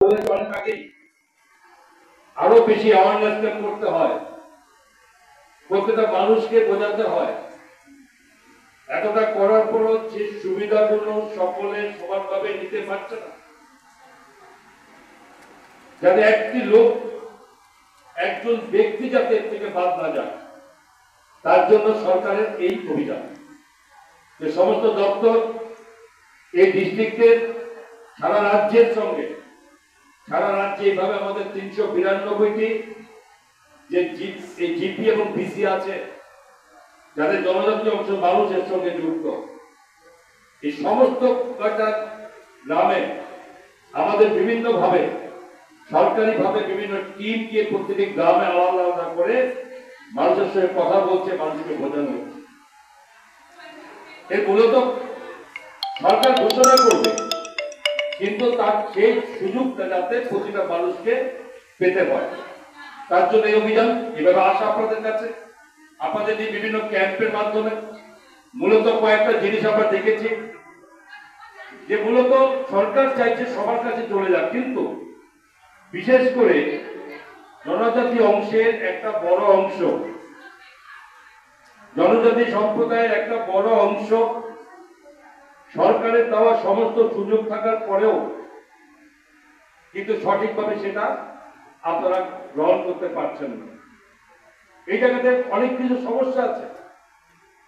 অনেক আগে আরো বেশি অ্যাওয়ারনেস করতে হয়, প্রত্যেকটা মানুষকে বোঝাতে হয়। এতটা করার পরও যে সুবিধাগুলো সকলে সমানভাবে নিতে পারছে না, যাতে একটি লোক, একজন ব্যক্তি যাতে এর থেকে বাদ না যায়, তার জন্য সরকারের এই অভিযান। যে সমস্ত দপ্তর এই ডিস্ট্রিক্টের সারা রাজ্যের সঙ্গে, সারা রাজ্যে এইভাবে আমাদের 392টি যে জিপি এবং পিসি আছে, যাদের জনজাতি অংশ মানুষের সঙ্গে যুক্ত, এই সমস্ত কয়টা গ্রামে আমাদের বিভিন্ন ভাবে সরকারিভাবে বিভিন্ন টিম গিয়ে প্রত্যেকটি গ্রামে আলাদা আলাদা করে মানুষের সঙ্গে কথা বলছে, মানুষকে বোঝানো হচ্ছে। এর মূলত সরকার ঘোষণা করবে, কিন্তু তার সেই সুযোগটা যাতে প্রতিটা মানুষকে পেতে হয়, তার জন্য এই অভিযান। এভাবে আসা আপনাদের কাছে, আপনাদের এই বিভিন্ন ক্যাম্পের মাধ্যমে মূলত কয়েকটা জিনিস আমরা দেখেছি, যে মূলত সরকার চাইছে সবার কাছে চলে যাক, কিন্তু বিশেষ করে জনজাতি অংশের একটা বড় অংশ, জনজাতি সম্প্রদায়ের একটা বড় অংশ সরকারের দেওয়া সমস্ত সুযোগ থাকার পরেও কিন্তু সঠিকভাবে সেটা আপনারা গ্রহণ করতে পারছেন না। এই জায়গাতে অনেক কিছু সমস্যা আছে।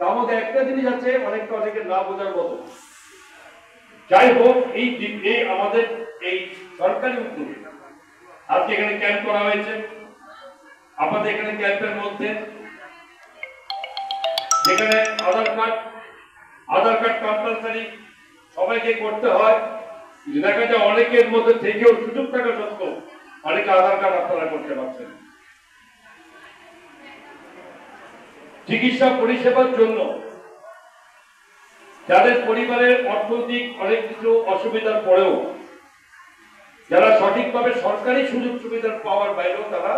তার মধ্যে একটা জিনিস আছে অনেকে না বোঝার মতো। যাই হোক, এই আমাদের এই সরকারি উদ্যোগে আজকে এখানে ক্যাম্প করা হয়েছে। আপনাদের এখানে ক্যাম্পের মধ্যে যেখানে আধার কার্ড কম্পালসারি সবাইকে করতে হয়, দেখা যায় অনেকের মধ্যে থেকেও সুযোগ থাকা সত্ত্বেও অনেকে আধার কার্ড আপনারা করতে পারছেন। চিকিৎসা পরিষেবার জন্য যাদের পরিবারের অর্থনৈতিক অনেক কিছু অসুবিধার পরেও, যারা সঠিকভাবে সরকারি সুযোগ সুবিধা পাওয়ার বাইরেও তারা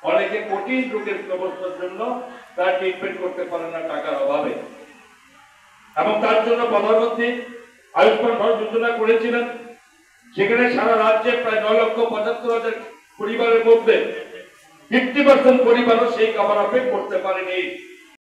অনেকে কঠিন রোগের ব্যবস্থার জন্য তারা ট্রিটমেন্ট করতে পারে না টাকার অভাবে। এবং তার জন্য প্রধানমন্ত্রী আয়ুষ্মান ভারত যোজনা করেছিলেন, সেখানে সারা রাজ্যে প্রায় 9,75,000 পরিবারের মধ্যে 50% পরিবারও সেই কভার আপে করতে পারেনি।